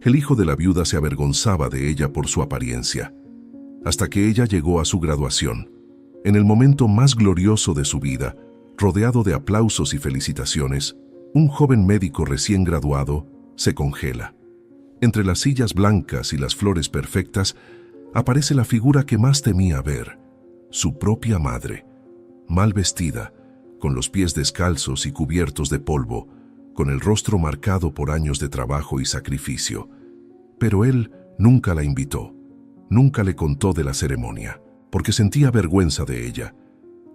El hijo de la viuda se avergonzaba de ella por su apariencia, hasta que ella llegó a su graduación. En el momento más glorioso de su vida, rodeado de aplausos y felicitaciones, un joven médico recién graduado se congela. Entre las sillas blancas y las flores perfectas, aparece la figura que más temía ver, su propia madre, mal vestida, con los pies descalzos y cubiertos de polvo, con el rostro marcado por años de trabajo y sacrificio. Pero él nunca la invitó, nunca le contó de la ceremonia, porque sentía vergüenza de ella.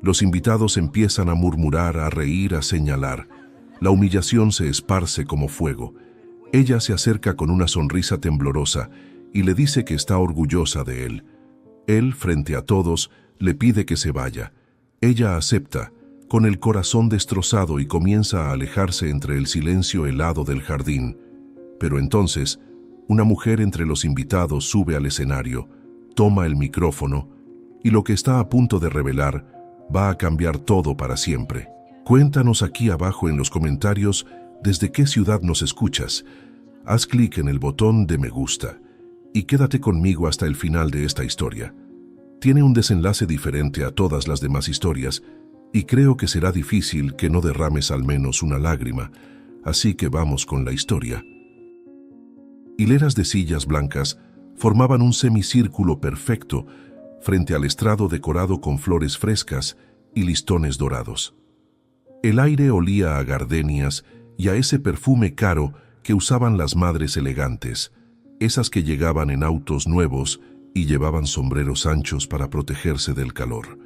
Los invitados empiezan a murmurar, a reír, a señalar. La humillación se esparce como fuego. Ella se acerca con una sonrisa temblorosa y le dice que está orgullosa de él. Él, frente a todos, le pide que se vaya. Ella acepta, con el corazón destrozado, y comienza a alejarse entre el silencio helado del jardín. Pero entonces, una mujer entre los invitados sube al escenario, toma el micrófono, y lo que está a punto de revelar va a cambiar todo para siempre. Cuéntanos aquí abajo en los comentarios desde qué ciudad nos escuchas. Haz clic en el botón de me gusta y quédate conmigo hasta el final de esta historia. Tiene un desenlace diferente a todas las demás historias y creo que será difícil que no derrames al menos una lágrima, así que vamos con la historia. Hileras de sillas blancas formaban un semicírculo perfecto frente al estrado decorado con flores frescas y listones dorados. El aire olía a gardenias y a ese perfume caro que usaban las madres elegantes, esas que llegaban en autos nuevos y llevaban sombreros anchos para protegerse del calor.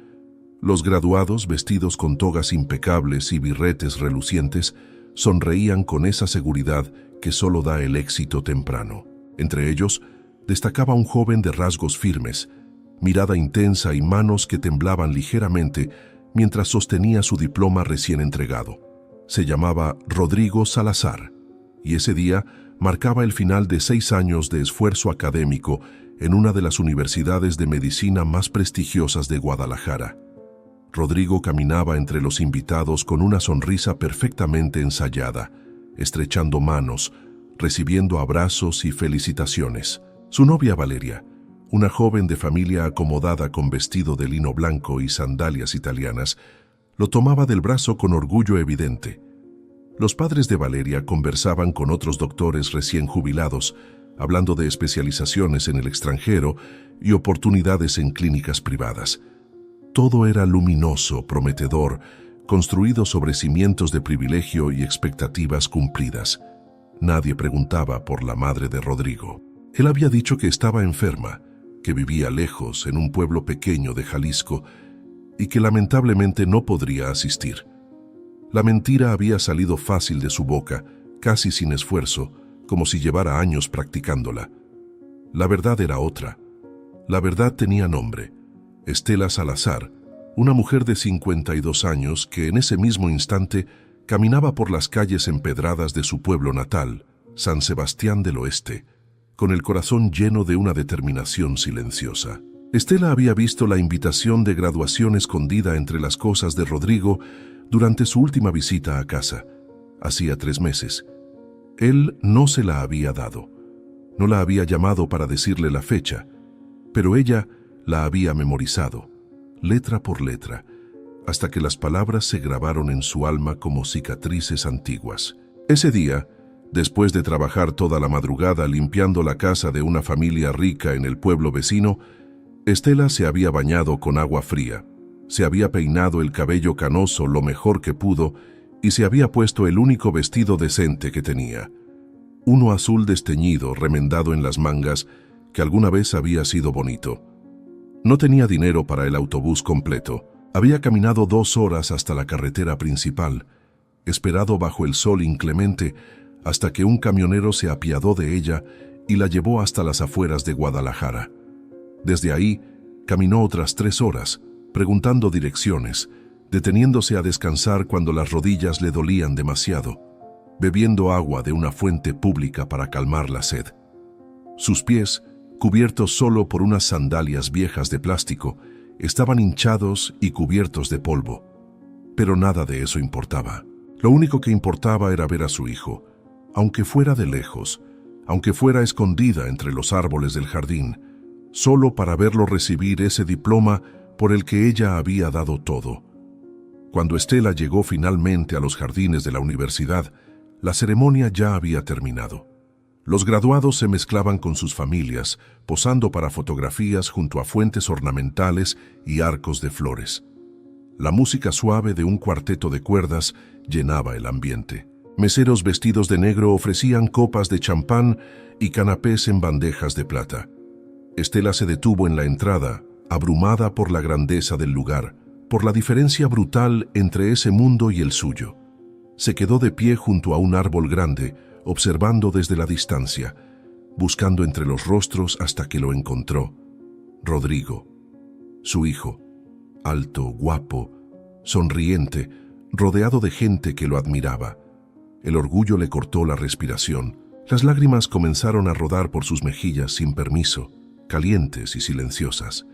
Los graduados, vestidos con togas impecables y birretes relucientes, sonreían con esa seguridad que solo da el éxito temprano. Entre ellos, destacaba un joven de rasgos firmes, mirada intensa y manos que temblaban ligeramente mientras sostenía su diploma recién entregado. Se llamaba Rodrigo Salazar, y ese día marcaba el final de 6 años de esfuerzo académico en una de las universidades de medicina más prestigiosas de Guadalajara. Rodrigo caminaba entre los invitados con una sonrisa perfectamente ensayada, estrechando manos, recibiendo abrazos y felicitaciones. Su novia Valeria, una joven de familia acomodada con vestido de lino blanco y sandalias italianas, lo tomaba del brazo con orgullo evidente. Los padres de Valeria conversaban con otros doctores recién jubilados, hablando de especializaciones en el extranjero y oportunidades en clínicas privadas. Todo era luminoso, prometedor, construido sobre cimientos de privilegio y expectativas cumplidas. Nadie preguntaba por la madre de Rodrigo. Él había dicho que estaba enferma, que vivía lejos en un pueblo pequeño de Jalisco y que lamentablemente no podría asistir. La mentira había salido fácil de su boca, casi sin esfuerzo, como si llevara años practicándola. La verdad era otra. La verdad tenía nombre: Estela Salazar, una mujer de 52 años que en ese mismo instante caminaba por las calles empedradas de su pueblo natal, San Sebastián del Oeste, con el corazón lleno de una determinación silenciosa. Estela había visto la invitación de graduación escondida entre las cosas de Rodrigo durante su última visita a casa. Hacía 3 meses. Él no se la había dado. No la había llamado para decirle la fecha, pero ella la había memorizado, letra por letra, hasta que las palabras se grabaron en su alma como cicatrices antiguas. Ese día, después de trabajar toda la madrugada limpiando la casa de una familia rica en el pueblo vecino, Estela se había bañado con agua fría, se había peinado el cabello canoso lo mejor que pudo y se había puesto el único vestido decente que tenía, uno azul desteñido remendado en las mangas que alguna vez había sido bonito. No tenía dinero para el autobús completo. Había caminado 2 horas hasta la carretera principal, esperado bajo el sol inclemente hasta que un camionero se apiadó de ella y la llevó hasta las afueras de Guadalajara. Desde ahí, caminó otras 3 horas, preguntando direcciones, deteniéndose a descansar cuando las rodillas le dolían demasiado, bebiendo agua de una fuente pública para calmar la sed. Sus pies, cubiertos solo por unas sandalias viejas de plástico, estaban hinchados y cubiertos de polvo. Pero nada de eso importaba. Lo único que importaba era ver a su hijo, aunque fuera de lejos, aunque fuera escondida entre los árboles del jardín, solo para verlo recibir ese diploma por el que ella había dado todo. Cuando Estela llegó finalmente a los jardines de la universidad, la ceremonia ya había terminado. Los graduados se mezclaban con sus familias, posando para fotografías junto a fuentes ornamentales y arcos de flores. La música suave de un cuarteto de cuerdas llenaba el ambiente. Meseros vestidos de negro ofrecían copas de champán y canapés en bandejas de plata. Estela se detuvo en la entrada, abrumada por la grandeza del lugar, por la diferencia brutal entre ese mundo y el suyo. Se quedó de pie junto a un árbol grande, observando desde la distancia, buscando entre los rostros hasta que lo encontró. Rodrigo, su hijo, alto, guapo, sonriente, rodeado de gente que lo admiraba. El orgullo le cortó la respiración. Las lágrimas comenzaron a rodar por sus mejillas sin permiso, calientes y silenciosas.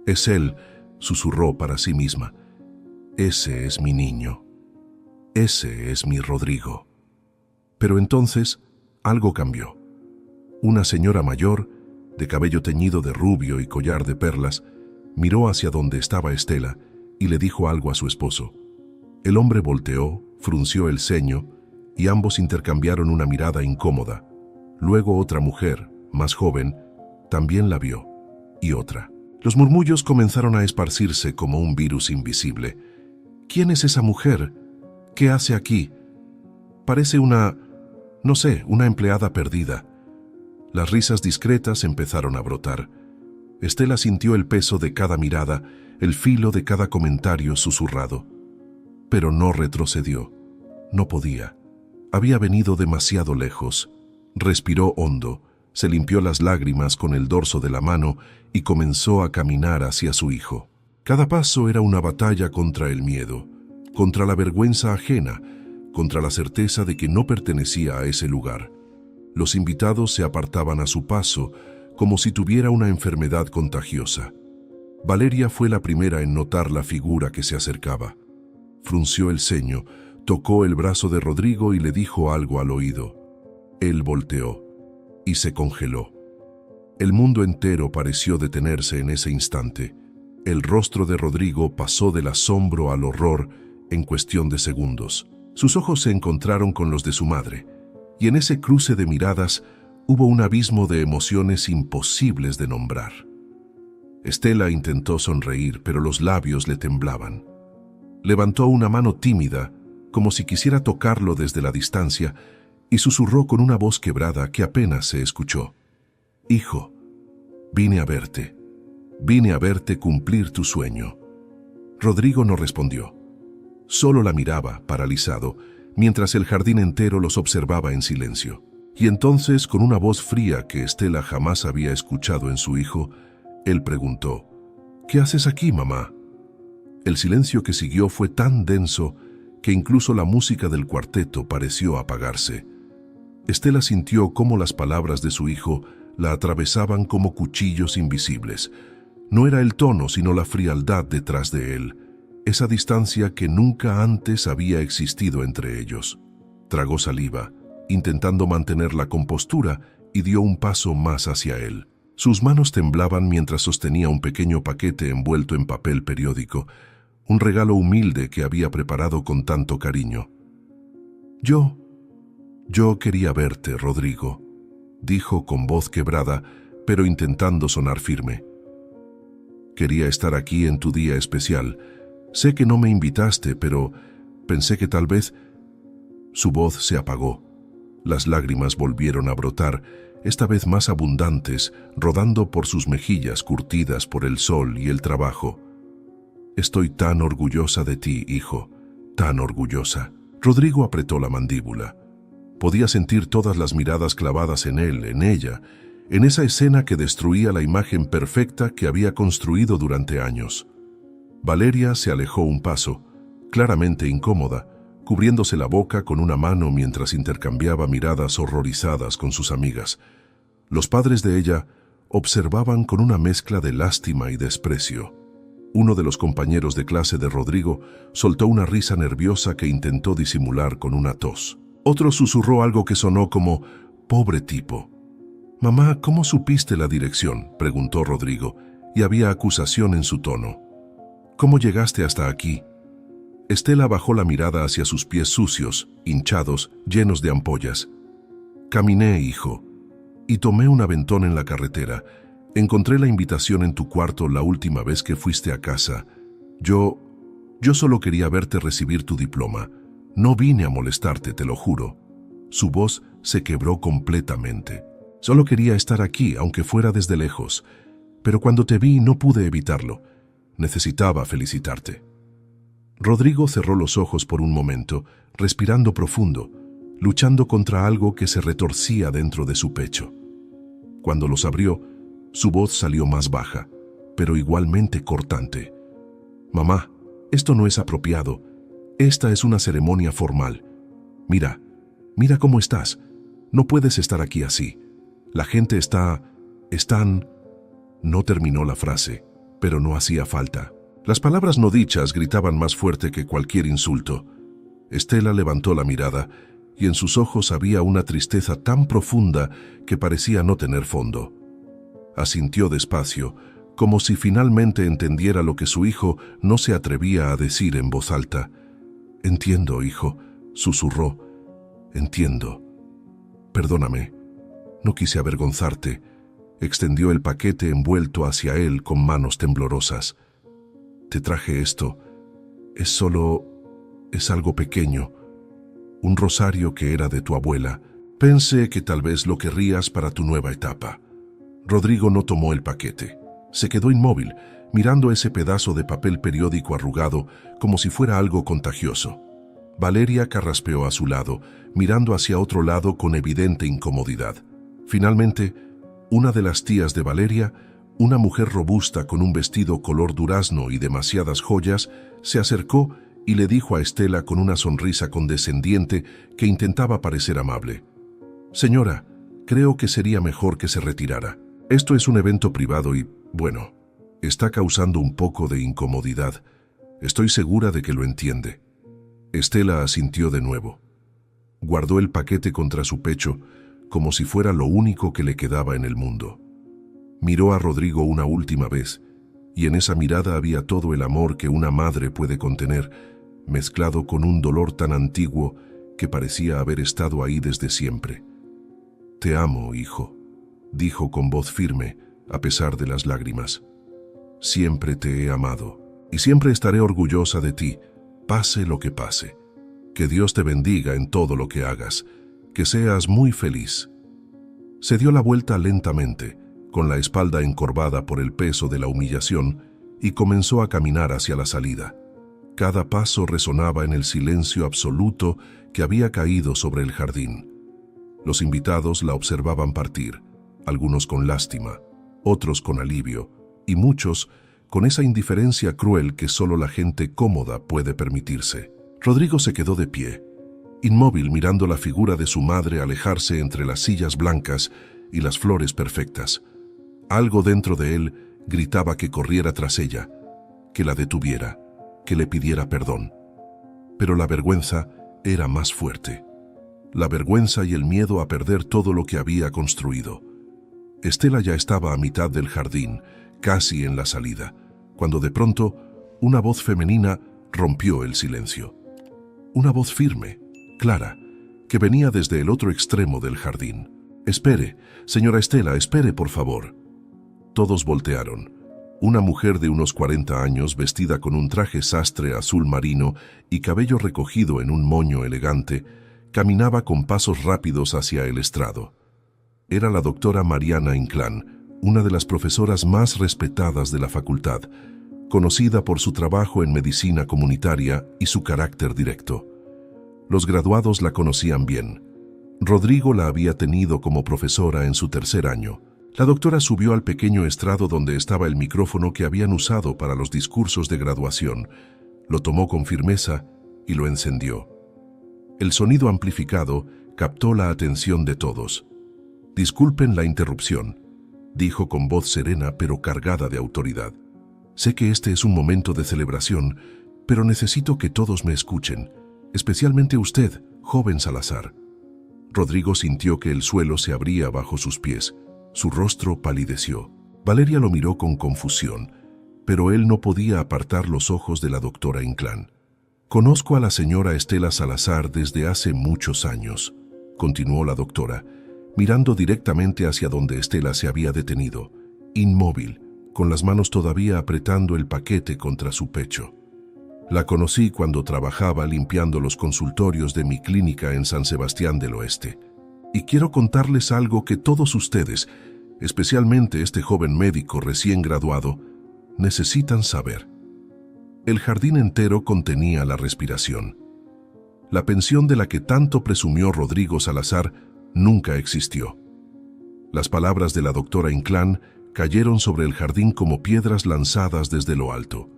«Es él», susurró para sí misma. «Ese es mi niño. Ese es mi Rodrigo». Pero entonces algo cambió. Una señora mayor, de cabello teñido de rubio y collar de perlas, miró hacia donde estaba Estela y le dijo algo a su esposo. El hombre volteó, frunció el ceño y ambos intercambiaron una mirada incómoda. Luego otra mujer, más joven, también la vio, y otra. Los murmullos comenzaron a esparcirse como un virus invisible. ¿Quién es esa mujer? ¿Qué hace aquí? Parece una empleada perdida. Las risas discretas empezaron a brotar. Estela sintió el peso de cada mirada, el filo de cada comentario susurrado. Pero no retrocedió. No podía. Había venido demasiado lejos. Respiró hondo, se limpió las lágrimas con el dorso de la mano y comenzó a caminar hacia su hijo. Cada paso era una batalla contra el miedo, contra la vergüenza ajena, contra la certeza de que no pertenecía a ese lugar. Los invitados se apartaban a su paso, como si tuviera una enfermedad contagiosa. Valeria fue la primera en notar la figura que se acercaba. Frunció el ceño, tocó el brazo de Rodrigo y le dijo algo al oído. Él volteó y se congeló. El mundo entero pareció detenerse en ese instante. El rostro de Rodrigo pasó del asombro al horror en cuestión de segundos. Sus ojos se encontraron con los de su madre, y en ese cruce de miradas hubo un abismo de emociones imposibles de nombrar. Estela intentó sonreír, pero los labios le temblaban. Levantó una mano tímida, como si quisiera tocarlo desde la distancia, y susurró con una voz quebrada que apenas se escuchó. «Hijo, vine a verte cumplir tu sueño». Rodrigo no respondió. Solo la miraba, paralizado, mientras el jardín entero los observaba en silencio. Y entonces, con una voz fría que Estela jamás había escuchado en su hijo, él preguntó, «¿Qué haces aquí, mamá?». El silencio que siguió fue tan denso que incluso la música del cuarteto pareció apagarse. Estela sintió cómo las palabras de su hijo la atravesaban como cuchillos invisibles. No era el tono, sino la frialdad detrás de él, esa distancia que nunca antes había existido entre ellos. Tragó saliva, intentando mantener la compostura, y dio un paso más hacia él. Sus manos temblaban mientras sostenía un pequeño paquete envuelto en papel periódico, un regalo humilde que había preparado con tanto cariño. Yo quería verte, Rodrigo», dijo con voz quebrada, pero intentando sonar firme. «Quería estar aquí en tu día especial. Sé que no me invitaste, pero pensé que tal vez...». Su voz se apagó. Las lágrimas volvieron a brotar, esta vez más abundantes, rodando por sus mejillas curtidas por el sol y el trabajo. «Estoy tan orgullosa de ti, hijo, tan orgullosa». Rodrigo apretó la mandíbula. Podía sentir todas las miradas clavadas en él, en ella, en esa escena que destruía la imagen perfecta que había construido durante años. Valeria se alejó un paso, claramente incómoda, cubriéndose la boca con una mano mientras intercambiaba miradas horrorizadas con sus amigas. Los padres de ella observaban con una mezcla de lástima y desprecio. Uno de los compañeros de clase de Rodrigo soltó una risa nerviosa que intentó disimular con una tos. Otro susurró algo que sonó como Pobre tipo. Mamá, ¿cómo supiste la dirección?, preguntó Rodrigo, y había acusación en su tono. ¿Cómo llegaste hasta aquí? Estela bajó la mirada hacia sus pies sucios, hinchados, llenos de ampollas. Caminé, hijo, y tomé un aventón en la carretera. Encontré la invitación en tu cuarto la última vez que fuiste a casa. Yo solo quería verte recibir tu diploma. No vine a molestarte, te lo juro. Su voz se quebró completamente. Solo quería estar aquí, aunque fuera desde lejos. Pero cuando te vi no pude evitarlo. Necesitaba felicitarte. Rodrigo cerró los ojos por un momento, respirando profundo, luchando contra algo que se retorcía dentro de su pecho. Cuando los abrió, su voz salió más baja, pero igualmente cortante. Mamá, esto no es apropiado. Esta es una ceremonia formal. Mira cómo estás. No puedes estar aquí así. La gente están... No terminó la frase, pero no hacía falta. Las palabras no dichas gritaban más fuerte que cualquier insulto. Estela levantó la mirada y en sus ojos había una tristeza tan profunda que parecía no tener fondo. Asintió despacio, como si finalmente entendiera lo que su hijo no se atrevía a decir en voz alta. «Entiendo, hijo», susurró. «Entiendo. Perdóname. No quise avergonzarte». Extendió el paquete envuelto hacia él con manos temblorosas. «Te traje esto. Es algo pequeño. Un rosario que era de tu abuela. Pensé que tal vez lo querrías para tu nueva etapa». Rodrigo no tomó el paquete. Se quedó inmóvil, mirando ese pedazo de papel periódico arrugado como si fuera algo contagioso. Valeria carraspeó a su lado, mirando hacia otro lado con evidente incomodidad. Finalmente, una de las tías de Valeria, una mujer robusta con un vestido color durazno y demasiadas joyas, se acercó y le dijo a Estela con una sonrisa condescendiente que intentaba parecer amable: «Señora, creo que sería mejor que se retirara. Esto es un evento privado y, bueno, está causando un poco de incomodidad. Estoy segura de que lo entiende». Estela asintió de nuevo. Guardó el paquete contra su pecho, como si fuera lo único que le quedaba en el mundo. Miró a Rodrigo una última vez, y en esa mirada había todo el amor que una madre puede contener, mezclado con un dolor tan antiguo que parecía haber estado ahí desde siempre. «Te amo, hijo», dijo con voz firme, a pesar de las lágrimas. «Siempre te he amado, y siempre estaré orgullosa de ti, pase lo que pase. Que Dios te bendiga en todo lo que hagas. Que seas muy feliz». Se dio la vuelta lentamente, con la espalda encorvada por el peso de la humillación, y comenzó a caminar hacia la salida. Cada paso resonaba en el silencio absoluto que había caído sobre el jardín. Los invitados la observaban partir, algunos con lástima, otros con alivio, y muchos con esa indiferencia cruel que solo la gente cómoda puede permitirse. Rodrigo se quedó de pie, inmóvil, mirando la figura de su madre alejarse entre las sillas blancas y las flores perfectas. Algo dentro de él gritaba que corriera tras ella, que la detuviera, que le pidiera perdón. Pero la vergüenza era más fuerte. La vergüenza y el miedo a perder todo lo que había construido. Estela ya estaba a mitad del jardín, casi en la salida, cuando de pronto una voz femenina rompió el silencio. Una voz firme, clara, que venía desde el otro extremo del jardín. «Espere, señora Estela, espere, por favor». Todos voltearon. Una mujer de unos 40 años, vestida con un traje sastre azul marino y cabello recogido en un moño elegante, caminaba con pasos rápidos hacia el estrado. Era la doctora Mariana Inclán, una de las profesoras más respetadas de la facultad, conocida por su trabajo en medicina comunitaria y su carácter directo. Los graduados la conocían bien. Rodrigo la había tenido como profesora en su tercer año. La doctora subió al pequeño estrado donde estaba el micrófono que habían usado para los discursos de graduación. Lo tomó con firmeza y lo encendió. El sonido amplificado captó la atención de todos. «Disculpen la interrupción», dijo con voz serena pero cargada de autoridad. «Sé que este es un momento de celebración, pero necesito que todos me escuchen, especialmente usted, joven Salazar». Rodrigo sintió que el suelo se abría bajo sus pies. Su rostro palideció. Valeria lo miró con confusión, pero él no podía apartar los ojos de la doctora Inclán. «Conozco a la señora Estela Salazar desde hace muchos años», continuó la doctora, mirando directamente hacia donde Estela se había detenido, inmóvil, con las manos todavía apretando el paquete contra su pecho. «La conocí cuando trabajaba limpiando los consultorios de mi clínica en San Sebastián del Oeste. Y quiero contarles algo que todos ustedes, especialmente este joven médico recién graduado, necesitan saber». El jardín entero contenía la respiración. La pensión de la que tanto presumió Rodrigo Salazar nunca existió. Las palabras de la doctora Inclán cayeron sobre el jardín como piedras lanzadas desde lo alto.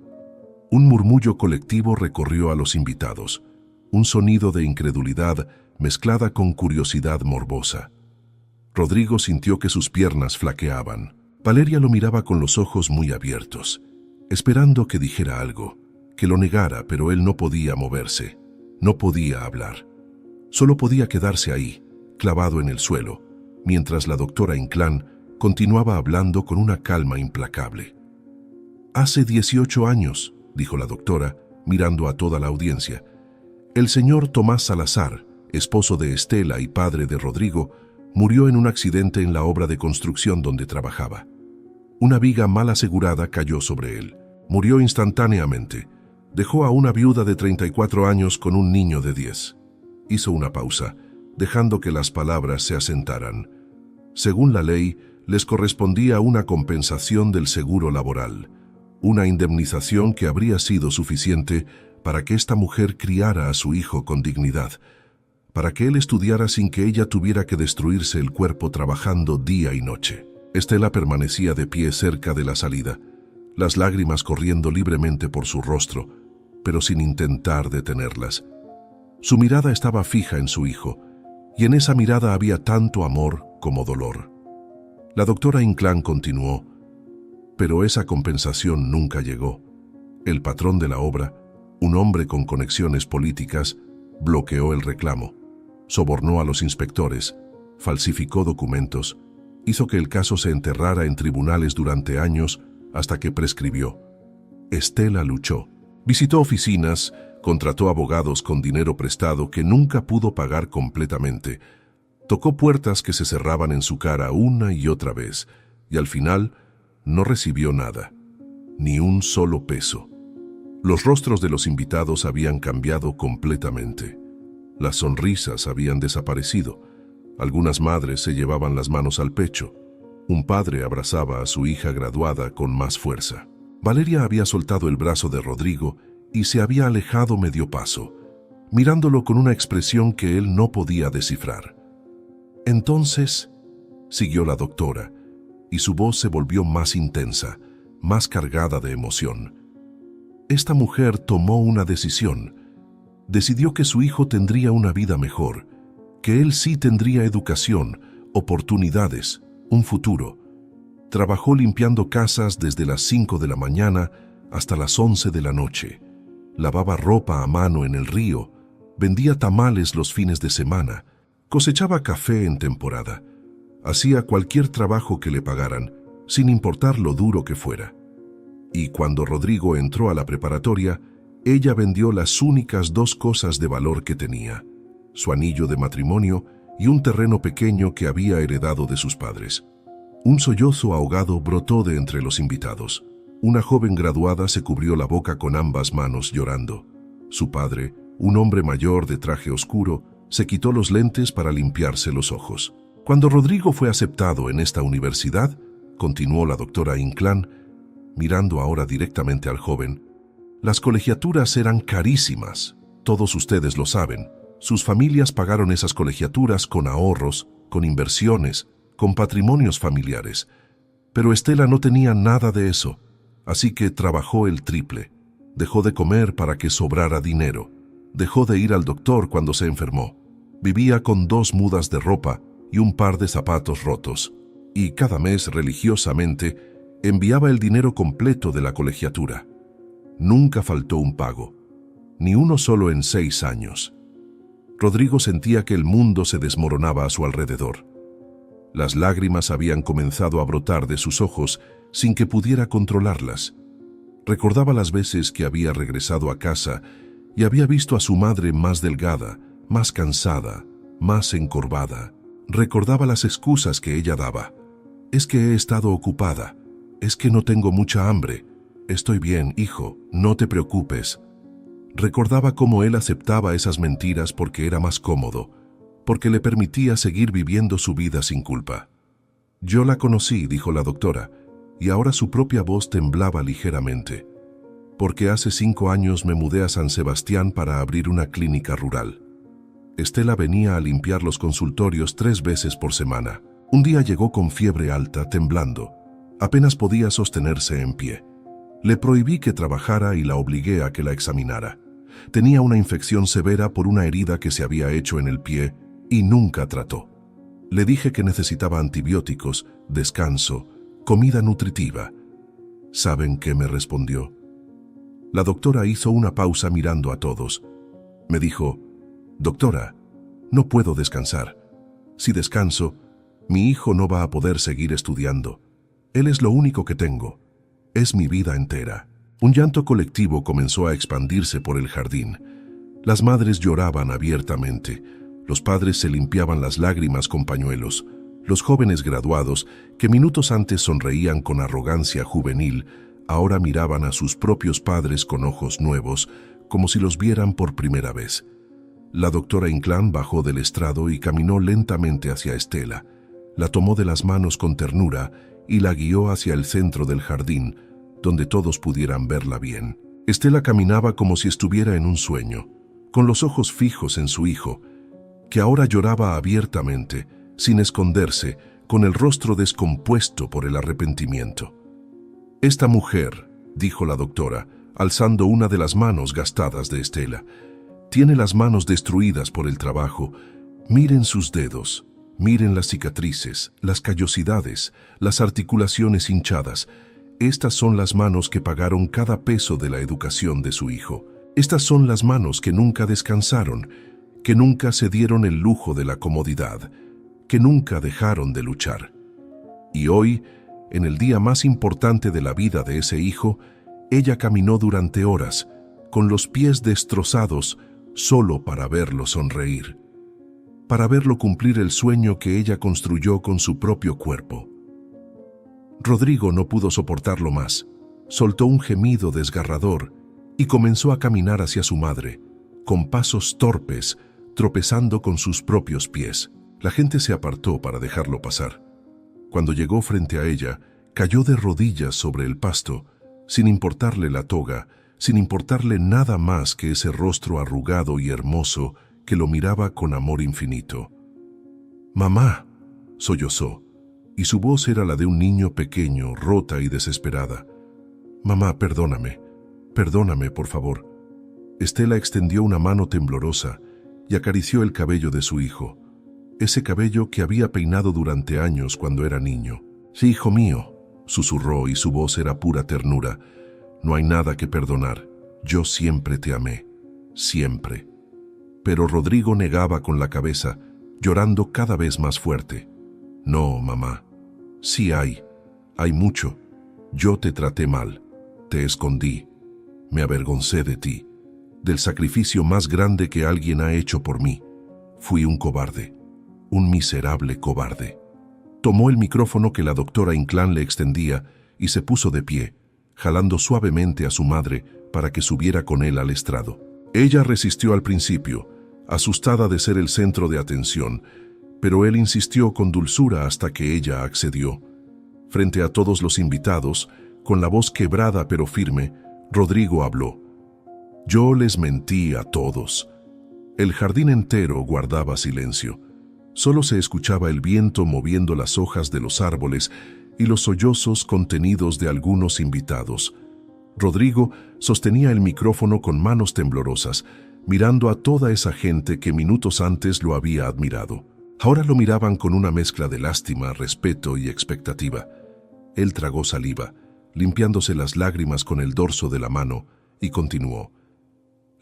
Un murmullo colectivo recorrió a los invitados, un sonido de incredulidad mezclada con curiosidad morbosa. Rodrigo sintió que sus piernas flaqueaban. Valeria lo miraba con los ojos muy abiertos, esperando que dijera algo, que lo negara, pero él no podía moverse, no podía hablar. Solo podía quedarse ahí, clavado en el suelo, mientras la doctora Inclán continuaba hablando con una calma implacable. «Hace 18 años», dijo la doctora, mirando a toda la audiencia, «el señor Tomás Salazar, esposo de Estela y padre de Rodrigo, murió en un accidente en la obra de construcción donde trabajaba. Una viga mal asegurada cayó sobre él. Murió instantáneamente. Dejó a una viuda de 34 años con un niño de 10. Hizo una pausa, dejando que las palabras se asentaran. Según la ley, les correspondía una compensación del seguro laboral, una indemnización que habría sido suficiente para que esta mujer criara a su hijo con dignidad, para que él estudiara sin que ella tuviera que destruirse el cuerpo trabajando día y noche. Estela permanecía de pie cerca de la salida, las lágrimas corriendo libremente por su rostro, pero sin intentar detenerlas. Su mirada estaba fija en su hijo, y en esa mirada había tanto amor como dolor. La doctora Inclán continuó, pero esa compensación nunca llegó. El patrón de la obra, un hombre con conexiones políticas, bloqueó el reclamo, sobornó a los inspectores, falsificó documentos, hizo que el caso se enterrara en tribunales durante años hasta que prescribió. Estela luchó, visitó oficinas, contrató abogados con dinero prestado que nunca pudo pagar completamente, tocó puertas que se cerraban en su cara una y otra vez, y al final no recibió nada, ni un solo peso. Los rostros de los invitados habían cambiado completamente. Las sonrisas habían desaparecido. Algunas madres se llevaban las manos al pecho. Un padre abrazaba a su hija graduada con más fuerza. Valeria había soltado el brazo de Rodrigo y se había alejado medio paso, mirándolo con una expresión que él no podía descifrar. «Entonces», siguió la doctora, y su voz se volvió más intensa, más cargada de emoción. «Esta mujer tomó una decisión. Decidió que su hijo tendría una vida mejor, que él sí tendría educación, oportunidades, un futuro. Trabajó limpiando casas desde las 5 de la mañana hasta las 11 de la noche. Lavaba ropa a mano en el río, vendía tamales los fines de semana, cosechaba café en temporada. Hacía cualquier trabajo que le pagaran, sin importar lo duro que fuera. Y cuando Rodrigo entró a la preparatoria, ella vendió las únicas 2 cosas de valor que tenía: su anillo de matrimonio y un terreno pequeño que había heredado de sus padres. Un sollozo ahogado brotó de entre los invitados. Una joven graduada se cubrió la boca con ambas manos llorando. Su padre, un hombre mayor de traje oscuro, se quitó los lentes para limpiarse los ojos. Cuando Rodrigo fue aceptado en esta universidad, continuó la doctora Inclán, mirando ahora directamente al joven, las colegiaturas eran carísimas. Todos ustedes lo saben. Sus familias pagaron esas colegiaturas con ahorros, con inversiones, con patrimonios familiares. Pero Estela no tenía nada de eso, así que trabajó el triple. Dejó de comer para que sobrara dinero. Dejó de ir al doctor cuando se enfermó. Vivía con 2 mudas de ropa y un par de zapatos rotos. Y cada mes, religiosamente, enviaba el dinero completo de la colegiatura. Nunca faltó un pago, ni uno solo en 6 años. Rodrigo sentía que el mundo se desmoronaba a su alrededor. Las lágrimas habían comenzado a brotar de sus ojos sin que pudiera controlarlas. Recordaba las veces que había regresado a casa y había visto a su madre más delgada, más cansada, más encorvada. Recordaba las excusas que ella daba. Es que he estado ocupada. Es que no tengo mucha hambre. Estoy bien, hijo, no te preocupes. Recordaba cómo él aceptaba esas mentiras porque era más cómodo, porque le permitía seguir viviendo su vida sin culpa. Yo la conocí, dijo la doctora, y ahora su propia voz temblaba ligeramente. Porque hace 5 años me mudé a San Sebastián para abrir una clínica rural. Estela venía a limpiar los consultorios 3 veces por semana. Un día llegó con fiebre alta, temblando. Apenas podía sostenerse en pie. Le prohibí que trabajara y la obligué a que la examinara. Tenía una infección severa por una herida que se había hecho en el pie y nunca trató. Le dije que necesitaba antibióticos, descanso, comida nutritiva. ¿Saben qué me respondió? La doctora hizo una pausa mirando a todos. Me dijo, «Doctora, no puedo descansar. Si descanso, mi hijo no va a poder seguir estudiando. Él es lo único que tengo. Es mi vida entera». Un llanto colectivo comenzó a expandirse por el jardín. Las madres lloraban abiertamente. Los padres se limpiaban las lágrimas con pañuelos. Los jóvenes graduados, que minutos antes sonreían con arrogancia juvenil, ahora miraban a sus propios padres con ojos nuevos, como si los vieran por primera vez. La doctora Inclán bajó del estrado y caminó lentamente hacia Estela. La tomó de las manos con ternura y la guió hacia el centro del jardín, donde todos pudieran verla bien. Estela caminaba como si estuviera en un sueño, con los ojos fijos en su hijo, que ahora lloraba abiertamente, sin esconderse, con el rostro descompuesto por el arrepentimiento. «Esta mujer», dijo la doctora, alzando una de las manos gastadas de Estela, «tiene las manos destruidas por el trabajo. Miren sus dedos, miren las cicatrices, las callosidades, las articulaciones hinchadas. Estas son las manos que pagaron cada peso de la educación de su hijo. Estas son las manos que nunca descansaron, que nunca se dieron el lujo de la comodidad, que nunca dejaron de luchar. Y hoy, en el día más importante de la vida de ese hijo, ella caminó durante horas, con los pies destrozados, solo para verlo sonreír, para verlo cumplir el sueño que ella construyó con su propio cuerpo. Rodrigo no pudo soportarlo más. Soltó un gemido desgarrador y comenzó a caminar hacia su madre, con pasos torpes, tropezando con sus propios pies. La gente se apartó para dejarlo pasar. Cuando llegó frente a ella, cayó de rodillas sobre el pasto, sin importarle la toga, sin importarle nada más que ese rostro arrugado y hermoso que lo miraba con amor infinito. «Mamá», sollozó, y su voz era la de un niño pequeño, rota y desesperada. «Mamá, perdóname, perdóname, por favor». Estela extendió una mano temblorosa y acarició el cabello de su hijo, ese cabello que había peinado durante años cuando era niño. «Sí, hijo mío», susurró y su voz era pura ternura. «No hay nada que perdonar. Yo siempre te amé, siempre». Pero Rodrigo negaba con la cabeza, llorando cada vez más fuerte. «No, mamá. Sí hay mucho. Yo te traté mal, te escondí, me avergoncé de ti, del sacrificio más grande que alguien ha hecho por mí. Fui un cobarde, un miserable cobarde». Tomó el micrófono que la doctora Inclán le extendía y se puso de pie, jalando suavemente a su madre para que subiera con él al estrado. Ella resistió al principio, asustada de ser el centro de atención, pero él insistió con dulzura hasta que ella accedió. Frente a todos los invitados, con la voz quebrada pero firme, Rodrigo habló. «Yo les mentí a todos». El jardín entero guardaba silencio. Solo se escuchaba el viento moviendo las hojas de los árboles y los sollozos contenidos de algunos invitados. Rodrigo sostenía el micrófono con manos temblorosas, mirando a toda esa gente que minutos antes lo había admirado. Ahora lo miraban con una mezcla de lástima, respeto y expectativa. Él tragó saliva, limpiándose las lágrimas con el dorso de la mano, y continuó.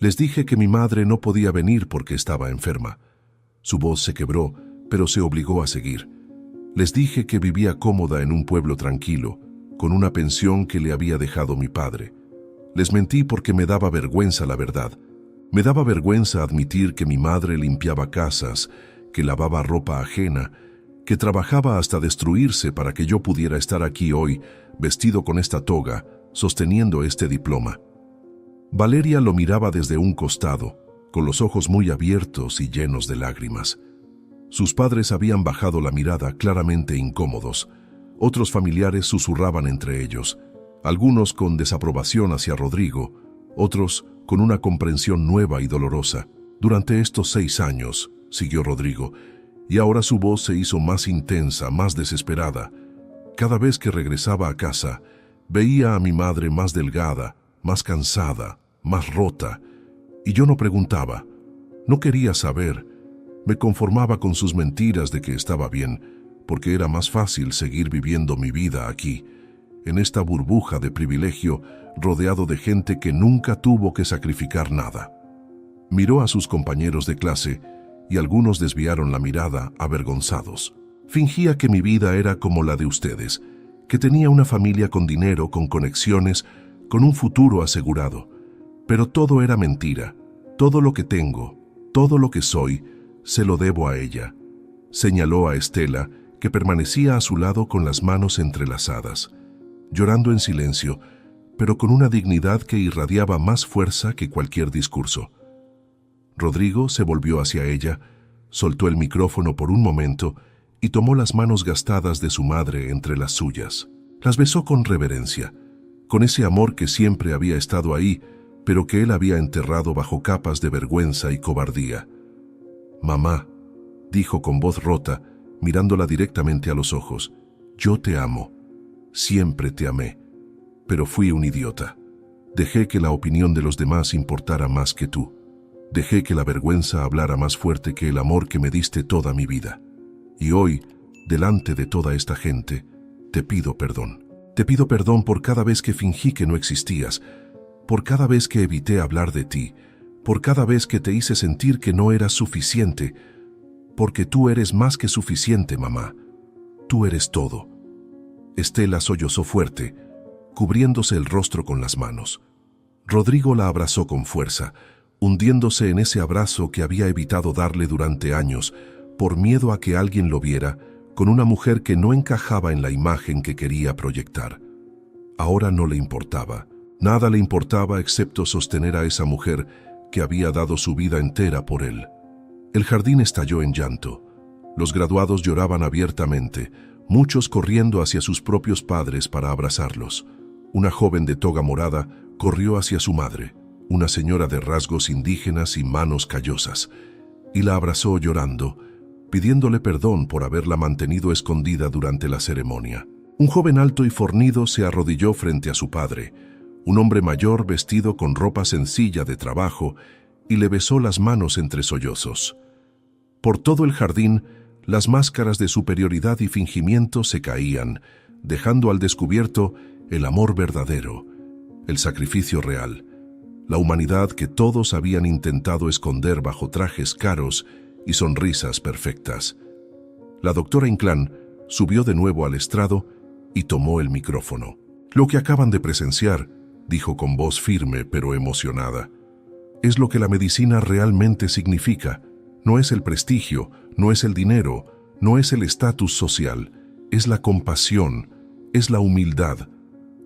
Les dije que mi madre no podía venir porque estaba enferma. Su voz se quebró, pero se obligó a seguir. Les dije que vivía cómoda en un pueblo tranquilo, con una pensión que le había dejado mi padre. Les mentí porque me daba vergüenza la verdad. Me daba vergüenza admitir que mi madre limpiaba casas, que lavaba ropa ajena, que trabajaba hasta destruirse para que yo pudiera estar aquí hoy, vestido con esta toga, sosteniendo este diploma. Valeria lo miraba desde un costado, con los ojos muy abiertos y llenos de lágrimas. Sus padres habían bajado la mirada, claramente incómodos. Otros familiares susurraban entre ellos, algunos con desaprobación hacia Rodrigo, otros con una comprensión nueva y dolorosa. Durante estos 6 años, siguió Rodrigo, y ahora su voz se hizo más intensa, más desesperada. Cada vez que regresaba a casa, veía a mi madre más delgada, más cansada, más rota, y yo no preguntaba, no quería saber, me conformaba con sus mentiras de que estaba bien, porque era más fácil seguir viviendo mi vida aquí, en esta burbuja de privilegio, rodeado de gente que nunca tuvo que sacrificar nada. Miró a sus compañeros de clase y algunos desviaron la mirada, avergonzados. Fingía que mi vida era como la de ustedes, que tenía una familia con dinero, con conexiones, con un futuro asegurado. Pero todo era mentira. Todo lo que tengo, todo lo que soy, se lo debo a ella. Señaló a Estela, que permanecía a su lado con las manos entrelazadas, llorando en silencio, pero con una dignidad que irradiaba más fuerza que cualquier discurso. Rodrigo se volvió hacia ella, soltó el micrófono por un momento y tomó las manos gastadas de su madre entre las suyas. Las besó con reverencia, con ese amor que siempre había estado ahí, pero que él había enterrado bajo capas de vergüenza y cobardía. «Mamá», dijo con voz rota, mirándola directamente a los ojos, «yo te amo, siempre te amé, pero fui un idiota. Dejé que la opinión de los demás importara más que tú. Dejé que la vergüenza hablara más fuerte que el amor que me diste toda mi vida. Y hoy, delante de toda esta gente, te pido perdón. Te pido perdón por cada vez que fingí que no existías, por cada vez que evité hablar de ti, por cada vez que te hice sentir que no eras suficiente, porque tú eres más que suficiente, mamá. Tú eres todo». Estela sollozó fuerte, cubriéndose el rostro con las manos. Rodrigo la abrazó con fuerza, hundiéndose en ese abrazo que había evitado darle durante años, por miedo a que alguien lo viera, con una mujer que no encajaba en la imagen que quería proyectar. Ahora no le importaba. Nada le importaba excepto sostener a esa mujer que había dado su vida entera por él. El jardín estalló en llanto. Los graduados lloraban abiertamente, muchos corriendo hacia sus propios padres para abrazarlos. Una joven de toga morada corrió hacia su madre, una señora de rasgos indígenas y manos callosas, y la abrazó llorando, pidiéndole perdón por haberla mantenido escondida durante la ceremonia. Un joven alto y fornido se arrodilló frente a su padre, un hombre mayor vestido con ropa sencilla de trabajo, y le besó las manos entre sollozos. Por todo el jardín, las máscaras de superioridad y fingimiento se caían, dejando al descubierto el amor verdadero, el sacrificio real, la humanidad que todos habían intentado esconder bajo trajes caros y sonrisas perfectas. La doctora Inclán subió de nuevo al estrado y tomó el micrófono. «Lo que acaban de presenciar», dijo con voz firme pero emocionada, «es lo que la medicina realmente significa. No es el prestigio, no es el dinero, no es el estatus social, es la compasión, es la humildad,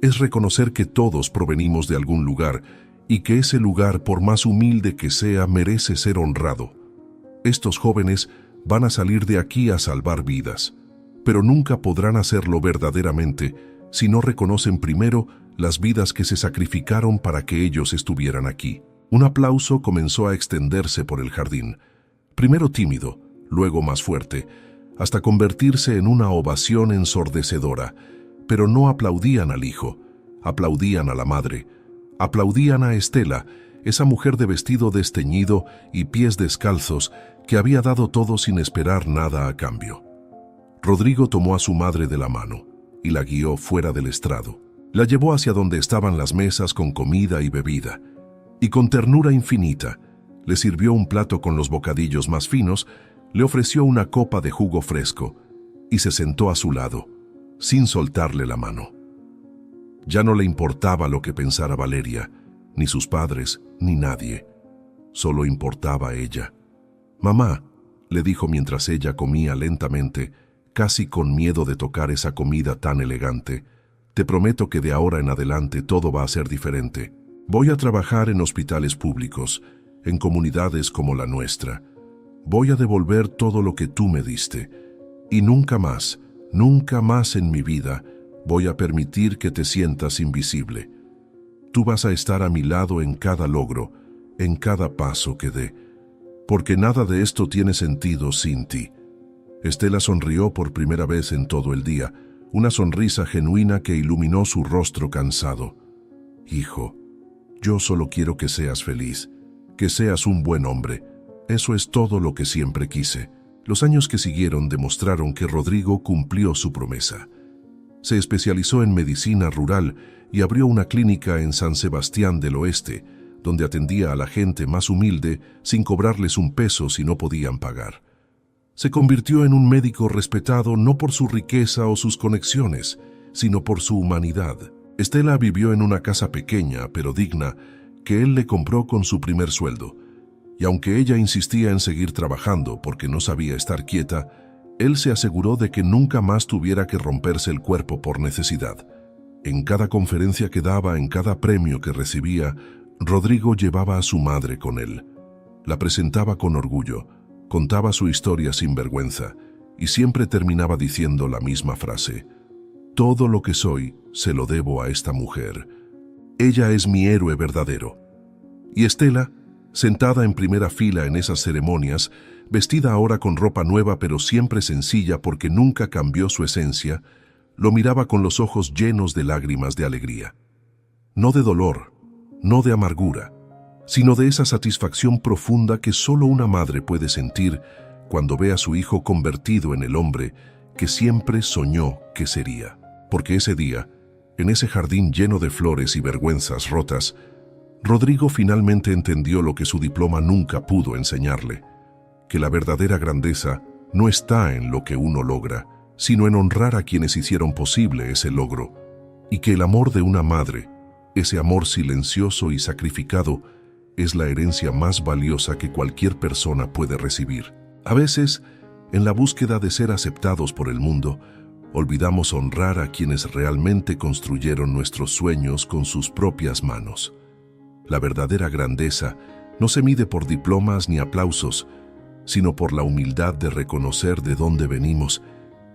es reconocer que todos provenimos de algún lugar y que ese lugar, por más humilde que sea, merece ser honrado. Estos jóvenes van a salir de aquí a salvar vidas, pero nunca podrán hacerlo verdaderamente si no reconocen primero las vidas que se sacrificaron para que ellos estuvieran aquí». Un aplauso comenzó a extenderse por el jardín, primero tímido, luego más fuerte, hasta convertirse en una ovación ensordecedora. Pero no aplaudían al hijo, aplaudían a la madre, aplaudían a Estela, esa mujer de vestido desteñido y pies descalzos que había dado todo sin esperar nada a cambio. Rodrigo tomó a su madre de la mano y la guió fuera del estrado. La llevó hacia donde estaban las mesas con comida y bebida. Y con ternura infinita, le sirvió un plato con los bocadillos más finos, le ofreció una copa de jugo fresco y se sentó a su lado, sin soltarle la mano. Ya no le importaba lo que pensara Valeria, ni sus padres, ni nadie. Solo importaba ella. «Mamá», le dijo mientras ella comía lentamente, casi con miedo de tocar esa comida tan elegante, «te prometo que de ahora en adelante todo va a ser diferente. Voy a trabajar en hospitales públicos, en comunidades como la nuestra. Voy a devolver todo lo que tú me diste. Y nunca más en mi vida voy a permitir que te sientas invisible. Tú vas a estar a mi lado en cada logro, en cada paso que dé, porque nada de esto tiene sentido sin ti». Estela sonrió por primera vez en todo el día, una sonrisa genuina que iluminó su rostro cansado. «Hijo, yo solo quiero que seas feliz, que seas un buen hombre. Eso es todo lo que siempre quise». Los años que siguieron demostraron que Rodrigo cumplió su promesa. Se especializó en medicina rural y abrió una clínica en San Sebastián del Oeste, donde atendía a la gente más humilde sin cobrarles un peso si no podían pagar. Se convirtió en un médico respetado no por su riqueza o sus conexiones, sino por su humanidad. Estela vivió en una casa pequeña pero digna que él le compró con su primer sueldo. Y aunque ella insistía en seguir trabajando porque no sabía estar quieta, él se aseguró de que nunca más tuviera que romperse el cuerpo por necesidad. En cada conferencia que daba, en cada premio que recibía, Rodrigo llevaba a su madre con él. La presentaba con orgullo, contaba su historia sin vergüenza y siempre terminaba diciendo la misma frase: «Todo lo que soy se lo debo a esta mujer. Ella es mi héroe verdadero». Y Estela, sentada en primera fila en esas ceremonias, vestida ahora con ropa nueva pero siempre sencilla porque nunca cambió su esencia, lo miraba con los ojos llenos de lágrimas de alegría. No de dolor, no de amargura, sino de esa satisfacción profunda que solo una madre puede sentir cuando ve a su hijo convertido en el hombre que siempre soñó que sería. Porque ese día, en ese jardín lleno de flores y vergüenzas rotas, Rodrigo finalmente entendió lo que su diploma nunca pudo enseñarle: que la verdadera grandeza no está en lo que uno logra, sino en honrar a quienes hicieron posible ese logro, y que el amor de una madre, ese amor silencioso y sacrificado, es la herencia más valiosa que cualquier persona puede recibir. A veces, en la búsqueda de ser aceptados por el mundo, olvidamos honrar a quienes realmente construyeron nuestros sueños con sus propias manos. La verdadera grandeza no se mide por diplomas ni aplausos, sino por la humildad de reconocer de dónde venimos